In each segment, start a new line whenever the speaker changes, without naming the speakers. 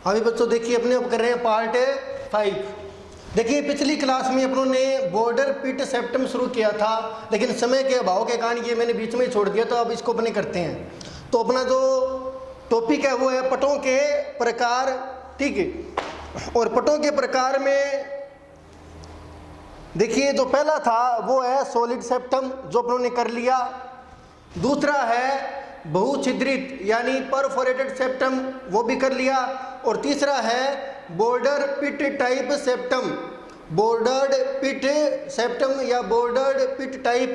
अभी बच्चों देखिए अपने अब कर रहे हैं पार्ट 5। देखिए पिछली क्लास में अपनों ने बॉर्डर पिट सेप्टम शुरू किया था, लेकिन समय के अभाव के कारण ये मैंने बीच में ही छोड़ दिया, तो अब इसको अपने करते हैं। तो अपना जो टॉपिक है वो है पटों के प्रकार, ठीक है। और पटों के प्रकार में देखिए जो पहला था वो है सॉलिड सेप्टम, जो अपनों ने कर लिया। दूसरा है बहुछिद्रित यानी परफोरेटेड सेप्टम, वो भी कर लिया। और तीसरा है बॉर्डर पिट टाइप सेप्टम, बॉर्डर्ड पिट सेप्टम या बॉर्डर्ड पिट टाइप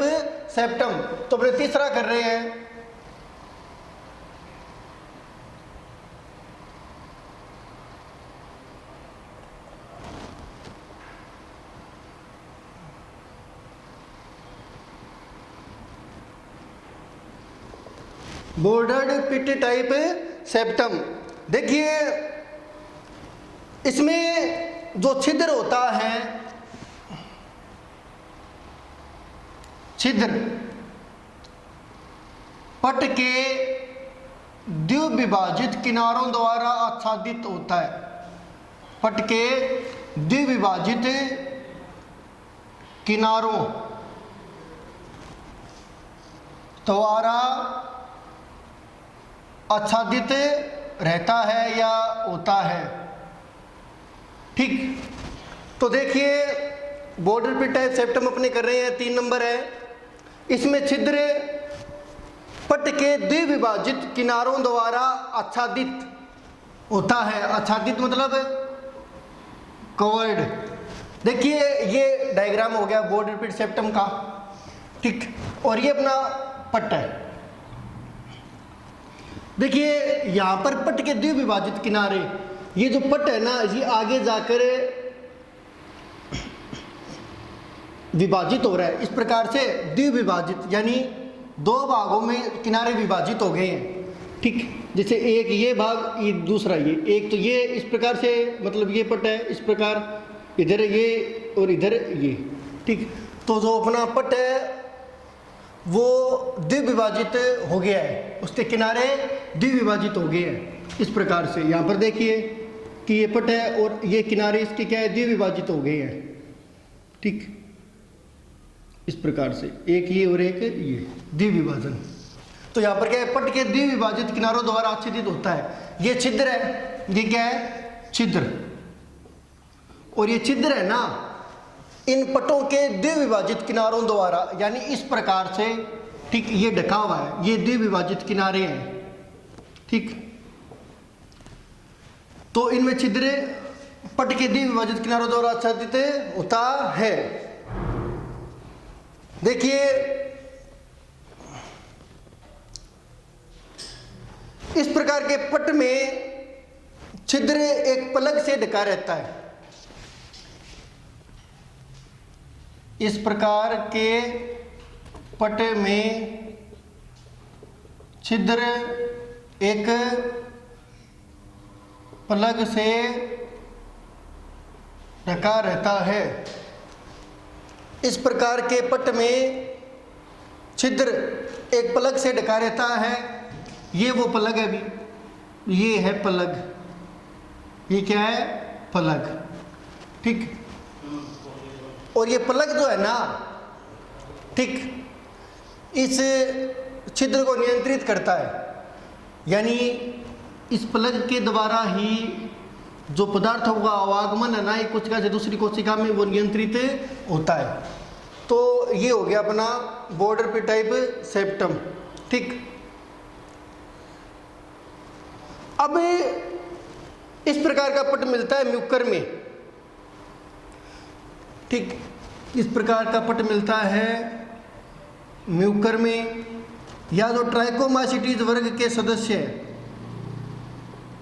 सेप्टम, तो अपने तीसरा कर रहे हैं। बॉर्डर्ड पिट टाइप सेप्टम। देखिए इसमें जो छिद्र होता है, छिद्र पट के द्विविभाजित किनारों द्वारा आच्छादित होता है। पट के द्विविभाजित किनारों द्वारा आच्छादित रहता है या होता है, ठीक। तो देखिए बॉर्डर पिट टाइप सेप्टम अपने कर रहे हैं, 3 नंबर है। इसमें छिद्र पट के द्विविभाजित किनारों द्वारा आच्छादित होता है। आच्छादित मतलब कवर्ड। देखिए ये डायग्राम हो गया बॉर्डर पिट सेप्टम का, ठीक। और ये अपना पट है। देखिए यहाँ पर पट के द्विविभाजित किनारे, ये जो पट है ना, ये आगे जाकर विभाजित हो रहा है इस प्रकार से, द्विविभाजित यानी 2 भागों में किनारे विभाजित हो गए हैं, ठीक। जैसे एक ये भाग, ये दूसरा ये, एक तो ये इस प्रकार से, मतलब ये पट है इस प्रकार, इधर ये और इधर ये, ठीक। तो जो अपना पट है वो द्विविभाजित हो गया है, उसके किनारे द्विविभाजित हो गए हैं इस प्रकार से। यहाँ पर देखिए कि ये पट है और ये किनारे इसके क्या है, द्विविभाजित हो गए हैं, ठीक। इस प्रकार से एक ये और एक ये द्विविभाजन। तो यहाँ पर क्या है, पट के द्विविभाजित किनारों द्वारा आच्छादित होता है। ये छिद्र है, ये क्या है, छिद्र। और ये छिद्र है ना, इन पटों के द्विविभाजित किनारों द्वारा, यानी इस प्रकार से, ठीक, ये ढका हुआ है, ये द्विविभाजित किनारे हैं, ठीक। तो इनमें छिद्र पट के द्विविभाजित किनारों द्वारा आच्छादित होता है। देखिए इस प्रकार के पट में छिद्र एक प्लग से ढका रहता है। इस प्रकार के पट में छिद्र एक प्लग से ढका रहता है। इस प्रकार के पट में छिद्र एक प्लग से ढका रहता है। ये वो प्लग है, अभी ये है प्लग, ये क्या है, प्लग, ठीक। और ये प्लग जो है ना, ठीक, इस छिद्र को नियंत्रित करता है, यानी इस प्लग के द्वारा ही जो पदार्थों का आवागमन है ना, एक कोशिका से दूसरी कोशिका में वो नियंत्रित होता है। तो ये हो गया अपना बॉर्डर पिट टाइप सेप्टम, ठीक। अब इस प्रकार का पट मिलता है म्यूकर में, ठीक। इस प्रकार का पट मिलता है म्यूकर में, या जो ट्राइकोमाइसिटीज वर्ग के सदस्य है,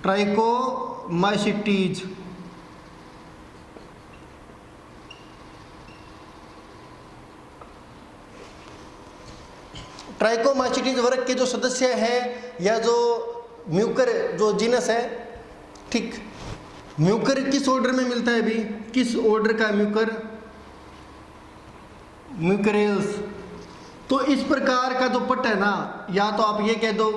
ट्राइकोमाइसिटीज, ट्राइकोमाइसिटीज वर्ग के जो सदस्य हैं, या जो म्यूकर जो जीनस है, ठीक। म्यूकर किस ऑर्डर में मिलता है, अभी किस ऑर्डर का म्यूकर, म्यूकरेल्स। तो इस प्रकार का जो पट है ना, या तो आप ये कह दो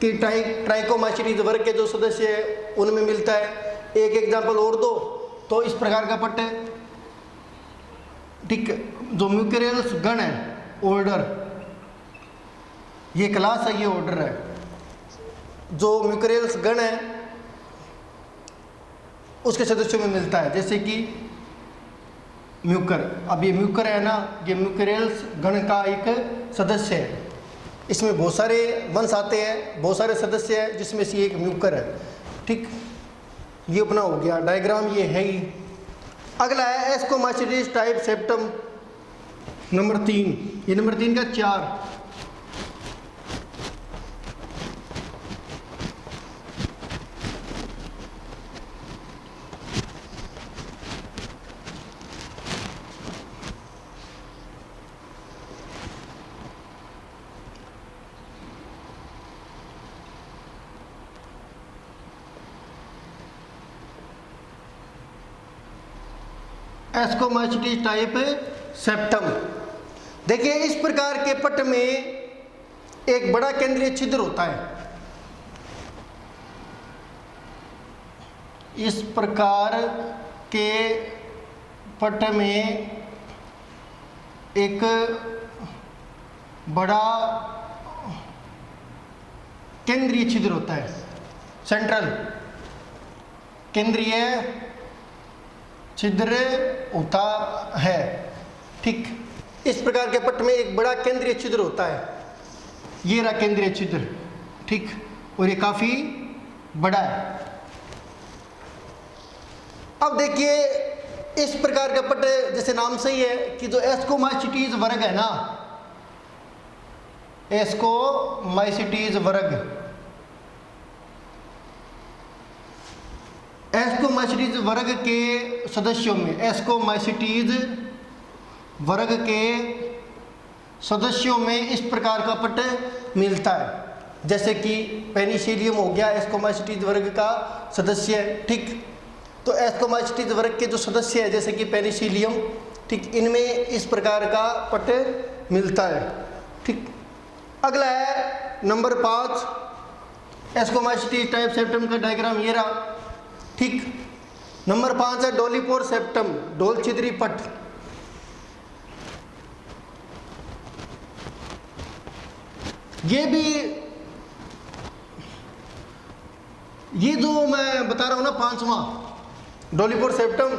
कि ट्राइकोमाइसीटीज वर्ग के जो सदस्य है उनमें मिलता है। एक एग्जाम्पल और दो तो इस प्रकार का पट्ट, ठीक, जो म्यूकरेल्स गण है, ऑर्डर, ये क्लास है, ये ऑर्डर है। जो म्यूकरेल्स गण है उसके सदस्यों में मिलता है, जैसे कि म्यूकर। अब ये म्यूकर है ना, ये म्यूकरेल्स गण का एक सदस्य है। इसमें बहुत सारे वंश आते हैं, बहुत सारे सदस्य हैं, जिसमें से एक म्यूकर है। ठीक, ये अपना हो गया डायग्राम, ये है ही। अगला है एस्कोमाइसीटीज टाइप सेप्टम नंबर 3, ये नंबर 3 का 4। एस्कोमाइसीटीज टाइप सेप्टम। देखिए इस प्रकार के पट्ट में एक बड़ा केंद्रीय छिद्र होता है। इस प्रकार के पट्ट में एक बड़ा केंद्रीय छिद्र होता है, सेंट्रल केंद्रीय छिद्र होता है। ठीक, इस प्रकार के पट्ट में एक बड़ा केंद्रीय छिद्र होता है, ये रहा केंद्रीय छिद्र। ठीक, और ये काफी बड़ा है। अब देखिए इस प्रकार का पट्ट, जैसे नाम से ही है कि जो एस्कोमाइसीटीज वर्ग है ना, एस्कोमाइसीटीज वर्ग, एस्कोमाइसीटीज वर्ग के सदस्यों में, एस्कोमाइसीटीज वर्ग के सदस्यों में इस प्रकार का पट्ट मिलता है। जैसे कि पेनिसिलियम हो गया एस्कोमाइसीटीज वर्ग का सदस्य। ठीक, तो एस्कोमाइसीटीज वर्ग के जो सदस्य है जैसे कि पेनिसिलियम, ठीक, इनमें इस प्रकार का पट्ट मिलता है। ठीक, अगला है नंबर 5, एस्कोमाइसीटीज टाइप सेप्टम का डायग्राम ये रहा। ठीक, नंबर 5 है डोलीपोर सेप्टम, डोल छिद्री पट्ट। ये भी, ये जो मैं बता रहा हूं ना 5वां डोलीपोर सेप्टम,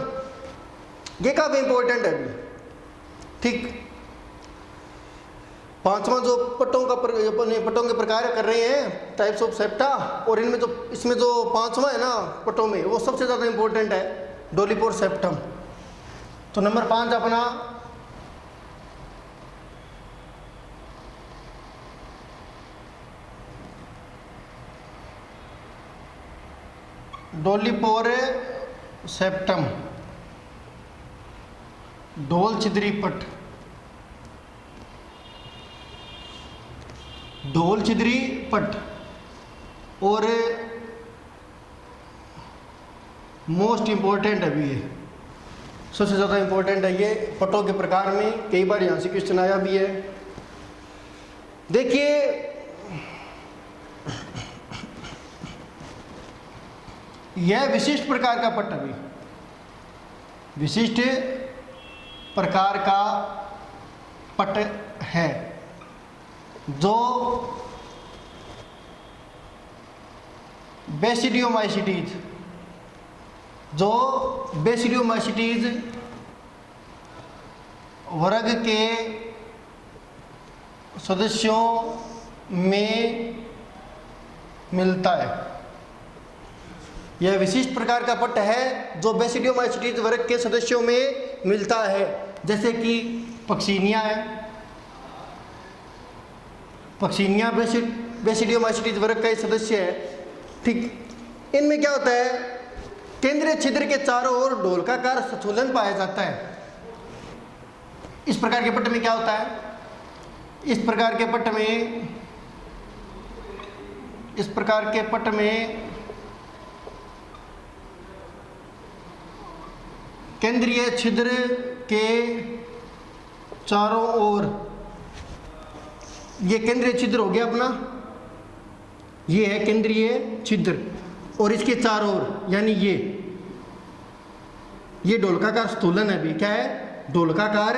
ये काफी इंपॉर्टेंट है। ठीक, 5वां जो पट्टों के प्रकार कर रहे हैं, टाइप्स ऑफ सेप्टा, और इनमें जो इसमें जो 5वां है ना पट्टों में, वो सबसे ज़्यादा इंपॉर्टेंट है, डोलीपोर सेप्टम। तो नंबर 5 अपना डोलीपोर सेप्टम, डोल छिद्री पट्ट, डोल छिद्री पट्ट। और मोस्ट इंपॉर्टेंट है भी ये, सबसे ज़्यादा इंपॉर्टेंट है ये पट्टों के प्रकार में। कई बार यहाँ से क्वेश्चन आया भी है। देखिए यह विशिष्ट प्रकार का पट्ट, भी विशिष्ट प्रकार का पट्ट है जो बेसिडियोमाइसीटीज, जो बेसिडियोमाइसीटीज वर्ग के सदस्यों में मिलता है। यह विशिष्ट प्रकार का पट्ट है जो बेसिडियोमाइसीटीज वर्ग के सदस्यों में मिलता है। जैसे कि पक्सीनिया है, पक्सीनिया बेसिडियोमाइसीटीज वर्ग का एक सदस्य है। ठीक, इनमें क्या होता है, केंद्रीय छिद्र के चारों ओर ढोलकाकार संतुलन पाया जाता है। इस प्रकार के पट्ट में क्या होता है, इस प्रकार के पट्ट में केंद्रीय छिद्र के चारों ओर, ये केंद्रीय छिद्र हो गया अपना, ये है केंद्रीय छिद्र, और इसके चारों ओर यानी ये ढोलकाकार स्तूलन है भी। क्या है? ढोलकाकार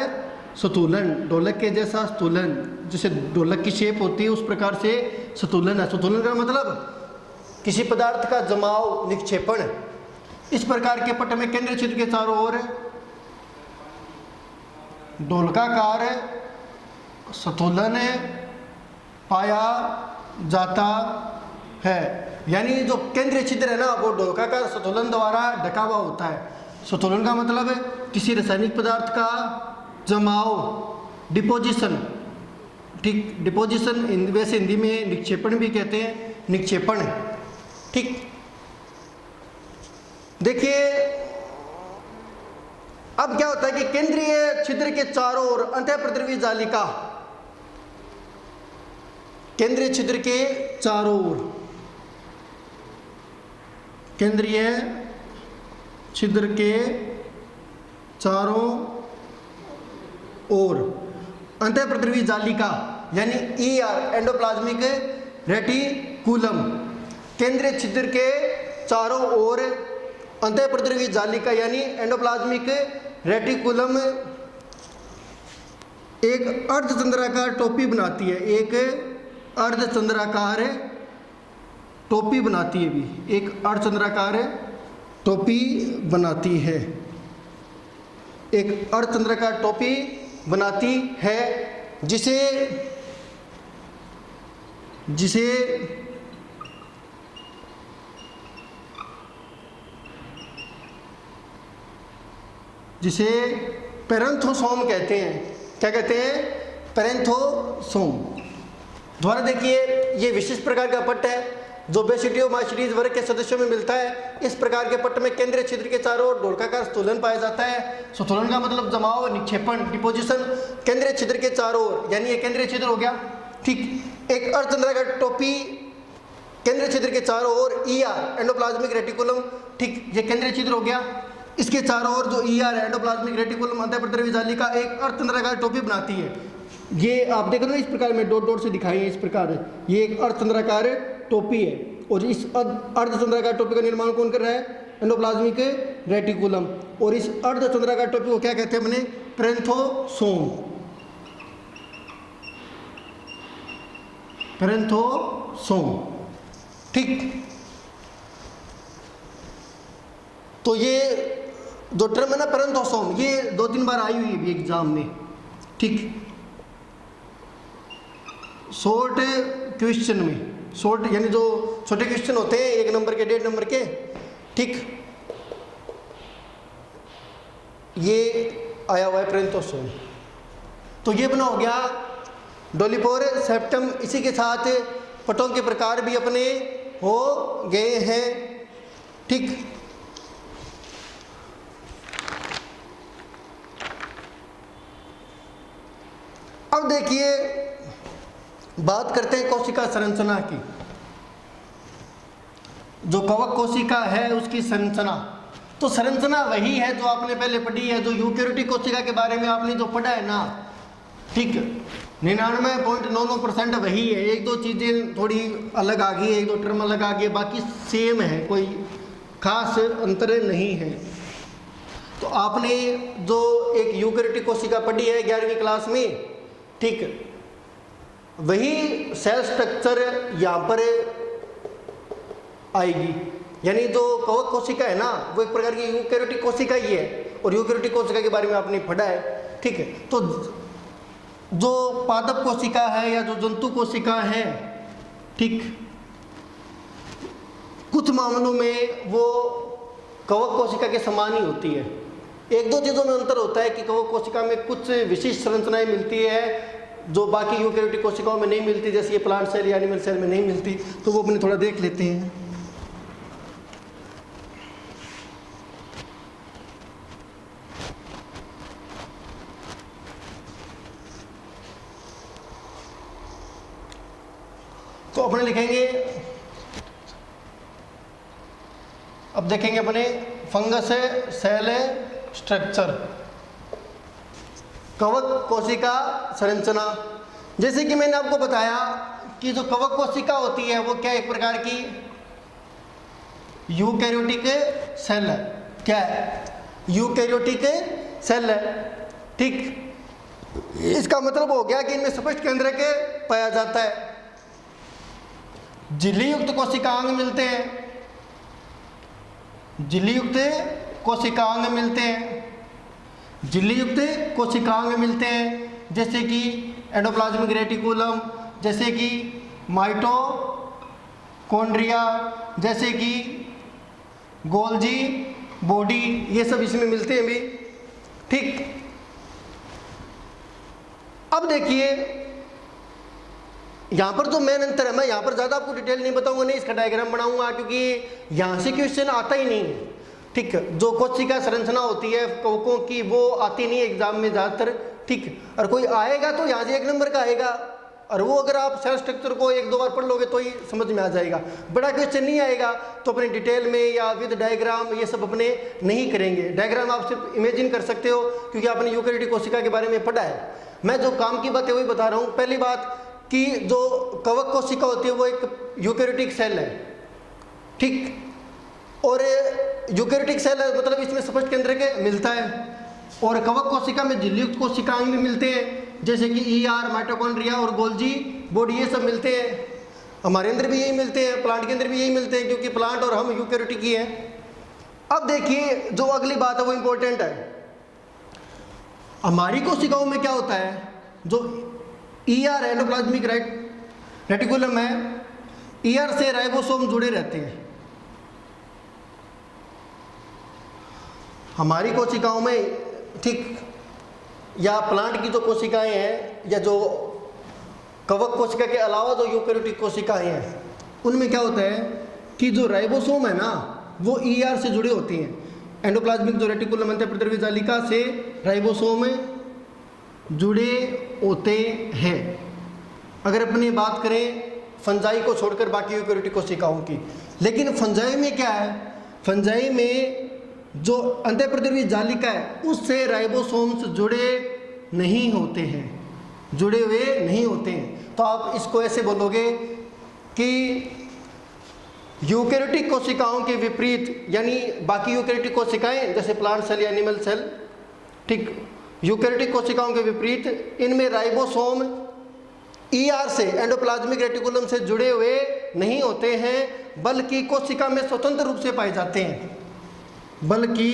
स्तूलन, ढोलक के जैसा स्तूलन, जैसे ढोलक की शेप होती है उस प्रकार से स्तूलन है। स्तूलन का मतलब किसी पदार्थ का जमाव, निक्षेपण। इस प्रकार के पट में केंद्रीय छिद्र के चारों ओर ढोलकाकार स्तूलन पाया जाता है। यानी जो केंद्रीय छिद्र है ना, वो ढोलकाकार स्तूलन द्वारा ढका हुआ होता है। स्तूलन का मतलब है किसी रासायनिक पदार्थ का जमाव, डिपोजिशन। ठीक, डिपोजिशन वैसे हिंदी में निक्षेपण भी कहते हैं, निक्षेपण। ठीक, देखिए अब क्या होता है कि केंद्रीय छिद्र के चारों ओर अंतःप्रद्रवी जालिका, केंद्रीय छिद्र के चारों ओर, केंद्रीय छिद्र के चारों ओर अंतःप्रद्रवी जालिका यानी ER, एंडोप्लाज्मिक रेटिकुलम। केंद्रीय छिद्र के चारों ओर अंतःप्रद्रवी जालिका यानी एंडोप्लाज्मिक रेटिकुलम एक अर्धचंद्राकार टोपी बनाती है, एक अर्धचंद्राकार टोपी बनाती है भी, एक अर्धचंद्राकार टोपी बनाती है, एक अर्धचंद्राकार टोपी बनाती है, जिसे पेरेंथोसोम कहते हैं। क्या कहते हैं? पेरेंथोसोम। द्वारा देखिए ये विशिष्ट प्रकार का पट्ट है जो बेसिडियोमाइसीटीज वर्ग के सदस्यों में मिलता है। इस प्रकार के पट्ट में केंद्रीय छिद्र के चारों ओर ढोलकाकार स्तूलन पाया जाता है। स्तूलन का मतलब जमाव, निक्षेपण, डिपोजिशन। केंद्रीय छिद्र के चारों ओर यानी ये केंद्रीय छिद्र हो गया। ठीक, एक अर्धचंद्राकार टोपी केंद्रीय छिद्र के चारों ओर ER, एंडोप्लाज्मिक रेटिकुलम। ठीक, ये केंद्रीय छिद्र हो गया। इसके चारों ओर जो ER है, एंडोप्लाज्मिक रेटिकुलम, अंतःप्रद्रवी जालिका एक अर्धचंद्राकार टोपी बनाती है। ये आप देख रहे हो इस प्रकार में डॉट डॉट से दिखाई है, इस प्रकार है। ये एक अर्धचंद्राकार टोपी है और इस अर्धचंद्राकार टोपी का निर्माण कौन कर रहा है? Endoplasmic reticulum. और इस अर्धचंद्राकार टोपी को क्या कहते हैं अपने? पेरेंथोसोम। पेरेंथोसोम। ठीक, तो ये जो टर्म है ना पेरेंथोसोम, ये 2-3 बार आई हुई है एग्जाम में। ठीक, शॉर्ट क्वेश्चन में, शॉर्ट यानी जो छोटे क्वेश्चन होते हैं 1 नंबर के, 1.5 नंबर के। ठीक, ये आया हुआ है पेरेंथोसोम। तो ये बना हो गया डोलिपोर सेप्टम। इसी के साथ पटों के प्रकार भी अपने हो गए हैं। ठीक, अब देखिए बात करते हैं कोशिका संरचना की। जो कवक कोशिका है उसकी संरचना, तो संरचना वही है जो आपने पहले पढ़ी है, जो यूकेरियोटिक कोशिका के बारे में आपने जो पढ़ा है ना। ठीक, 99.99% वही है। 1-2 चीज़ें थोड़ी अलग आ गई, 1-2 टर्म अलग आ गई, बाकी सेम है, कोई खास अंतर नहीं है। तो आपने जो एक यूकेरियोटिक कोशिका पढ़ी है 11वीं क्लास में, ठीक, वही सेल स्ट्रक्चर यहाँ पर आएगी। यानी जो कवक कोशिका है ना, वो एक प्रकार की यूकेरियोटिक कोशिका ही है, और यूकेरियोटिक कोशिका के बारे में आपने पढ़ा है। ठीक है, तो जो पादप कोशिका है या जो जंतु कोशिका है, ठीक, कुछ मामलों में वो कवक कोशिका के समान ही होती है। 1-2 चीज़ों में अंतर होता है कि कवक कोशिका में कुछ विशिष्ट संरचनाएं मिलती है जो बाकी यूकेरियोटिक कोशिकाओं में नहीं मिलती, जैसे ये प्लांट सेल या एनिमल सेल में नहीं मिलती। तो वो अपने थोड़ा देख लेते हैं। तो अपने लिखेंगे, अब देखेंगे अपने फंगस सेल स्ट्रक्चर, कवक कोशिका संरचना। जैसे कि मैंने आपको बताया कि जो कवक कोशिका होती है वो क्या एक प्रकार की यूकैरियोटिक सेल है। क्या है? यूकैरियोटिक सेल है। ठीक, इसका मतलब हो गया कि इनमें स्पष्ट केंद्रक पाया जाता है। झिल्ली युक्त कोशिकांग मिलते हैं, झिल्ली युक्त कोशिकांग मिलते हैं, झिल्ली युक्त कोशिकांग मिलते हैं, जैसे कि एंडोप्लाज्मिक रेटिकुलम, जैसे कि माइटोकॉन्ड्रिया, जैसे कि गोल्जी बॉडी, ये सब इसमें मिलते हैं भी। ठीक, अब देखिए यहां पर जो मेन अंतर है, मैं यहां पर ज्यादा आपको डिटेल नहीं बताऊंगा, नहीं इसका डायग्राम बनाऊंगा क्योंकि यहां से क्वेश्चन आता ही नहीं है। ठीक, जो कोशिका संरचना होती है कवकों की वो आती नहीं एग्जाम में ज्यादातर। ठीक, और कोई आएगा तो यहाँ से 1 नंबर का आएगा, और वो अगर आप सेल स्ट्रक्चर को 1-2 बार पढ़ लोगे तो ही समझ में आ जाएगा। बड़ा क्वेश्चन नहीं आएगा तो अपने डिटेल में या विद डायग्राम ये सब अपने नहीं करेंगे। डायग्राम आप सिर्फ इमेजिन कर सकते हो क्योंकि आपने यूकैरियोटिक कोशिका के बारे में पढ़ा है। मैं जो काम की बात है वही बता रहा हूँ। पहली बात कि जो कवक कोशिका होती है वो एक यूकैरियोटिक सेल है। ठीक, और यूकैरियोटिक सेल है मतलब इसमें स्पष्ट केंद्रक मिलता है, और कवक कोशिका में झिल्ली-युक्त कोशिकांग भी मिलते हैं, जैसे कि ईआर, माइटोकॉन्ड्रिया और गोल्जी बॉडी, ये सब मिलते हैं। हमारे अंदर भी यही मिलते हैं, प्लांट के अंदर भी यही मिलते हैं क्योंकि प्लांट और हम यूकैरियोटिक ही हैं। अब देखिए जो अगली बात है वो इंपॉर्टेंट है। हमारी कोशिकाओं में क्या होता है, जो ईआर एंडोप्लाज्मिक रेटिकुलम है, ईआर से राइबोसोम जुड़े रहते हैं। हमारी कोशिकाओं में, ठीक, या प्लांट की जो कोशिकाएं हैं या जो कवक कोशिका के अलावा जो यूकैरियोटिक कोशिकाएं हैं उनमें क्या होता है कि जो राइबोसोम है ना वो ईआर से जुड़े होती हैं। एंडोप्लाज्मिक जो रेटिकुलम अंतःप्रद्रव्य जालिका से राइबोसोम जुड़े होते हैं। अगर अपनी बात करें फंजाई को छोड़कर बाकी यूकैरियोटिक कोशिकाओं की, लेकिन फंजाई में क्या है, फंजाई में जो अंतःप्रद्रव्य जालिका है उससे राइबोसोम्स जुड़े नहीं होते हैं, जुड़े हुए नहीं होते हैं। तो आप इसको ऐसे बोलोगे कि यूकैरियोटिक कोशिकाओं के विपरीत, यानी बाकी यूकैरियोटिक कोशिकाएं जैसे प्लांट सेल या एनिमल सेल, ठीक, यूकैरियोटिक कोशिकाओं के विपरीत इनमें राइबोसोम ईआर से एंडोप्लाज्मिक रेटिकुलम से जुड़े हुए नहीं होते हैं, बल्कि कोशिका में स्वतंत्र रूप से पाए जाते हैं, बल्कि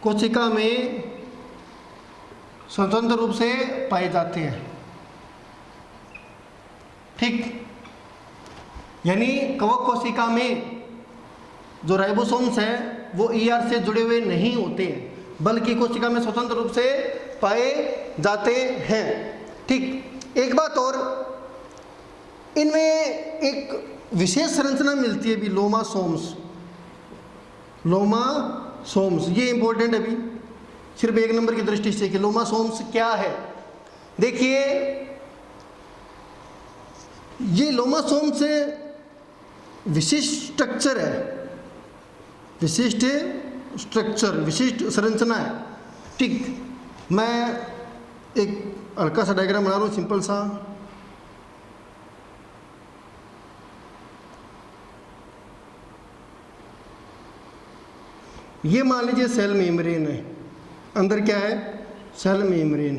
कोशिका में स्वतंत्र रूप से पाए जाते हैं। ठीक, यानी कवक कोशिका में जो राइबोसोम्स हैं वो ईआर से जुड़े हुए नहीं होते हैं, बल्कि कोशिका में स्वतंत्र रूप से पाए जाते हैं। ठीक, एक बात और, इनमें एक विशेष संरचना मिलती है भी, लोमासोम्स। लोमासोम्स ये इंपॉर्टेंट है अभी सिर्फ 1 नंबर की दृष्टि से कि लोमासोम्स क्या है। देखिए ये लोमासोम्स विशिष्ट स्ट्रक्चर है, विशिष्ट स्ट्रक्चर, विशिष्ट संरचना है। ठीक, मैं एक हल्का सा डायग्राम बना रहा हूँ सिंपल सा। ये मान लीजिए सेल मेम्ब्रेन है, अंदर क्या है, सेल मेम्ब्रेन,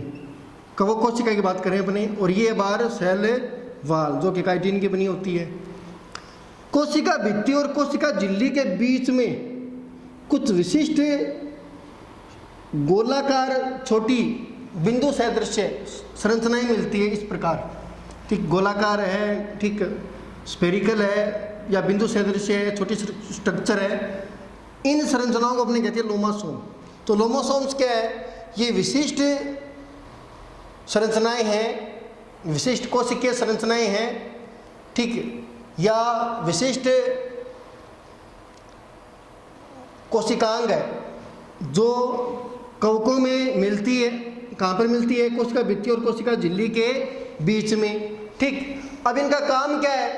कवक कोशिका की बात करें अपने, और ये बाहर सेल वाल जो कि काइटिन की बनी होती है। कोशिका भित्ति और कोशिका झिल्ली के बीच में कुछ विशिष्ट गोलाकार छोटी बिंदु सदृश संरचनाएं मिलती है इस प्रकार। ठीक, गोलाकार है, ठीक, स्फेरिकल है या बिंदु सदृश है, छोटी स्ट्रक्चर है। इन संरचनाओं को अपने कहते हैं लोमासोम। तो लोमासोम्स क्या है, ये विशिष्ट संरचनाएं हैं, विशिष्ट कोशिकीय संरचनाएं हैं, ठीक, या विशिष्ट कोशिकांग है जो कवकों में मिलती है। कहाँ पर मिलती है, कोशिका भित्ति और कोशिका झिल्ली के बीच में। ठीक, अब इनका काम क्या है,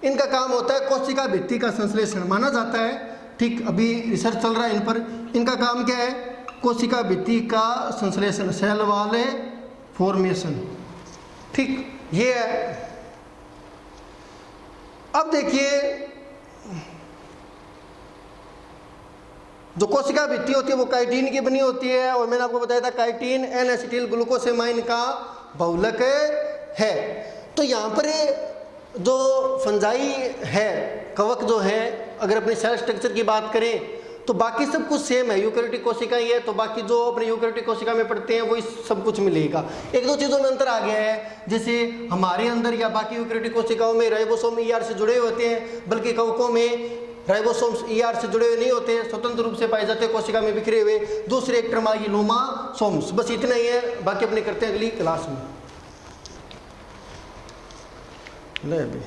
इनका काम होता है कोशिका भित्ति का संश्लेषण माना जाता है। ठीक, अभी रिसर्च चल रहा है इन पर। इनका काम क्या है, कोशिका भित्ति का संश्लेषण, सेल वाल फॉर्मेशन। ठीक, ये है। अब देखिए, जो कोशिका भित्ति होती है वो काइटिन की बनी होती है, और मैंने आपको बताया था काइटिन एन एसिटिल ग्लूकोसेमाइन का बहुलक है। तो यहाँ पर जो फंजाई है, कवक जो है, अगर अपने सेल स्ट्रक्चर की बात करें तो बाकी सब कुछ सेम है, यूकेरियोटिक कोशिका ही है, तो बाकी जो अपने यूकेरियोटिक कोशिका में पढ़ते हैं वही सब कुछ मिलेगा। एक दो चीज़ों में अंतर आ गया है, जैसे हमारे अंदर या बाकी यूकेरियोटिक कोशिकाओं में राइबोसोम ईआर से जुड़े हुए होते हैं, बल्कि कवकों में राइबोसोम्स ईआर से जुड़े हुए नहीं होते, स्वतंत्र रूप से पाए जाते हैं कोशिका में बिखरे हुए। दूसरे एक टर्म आ गई लोमासोम्स। बस इतना ही है, बाकी अपने करते हैं अगली क्लास में। ले अभी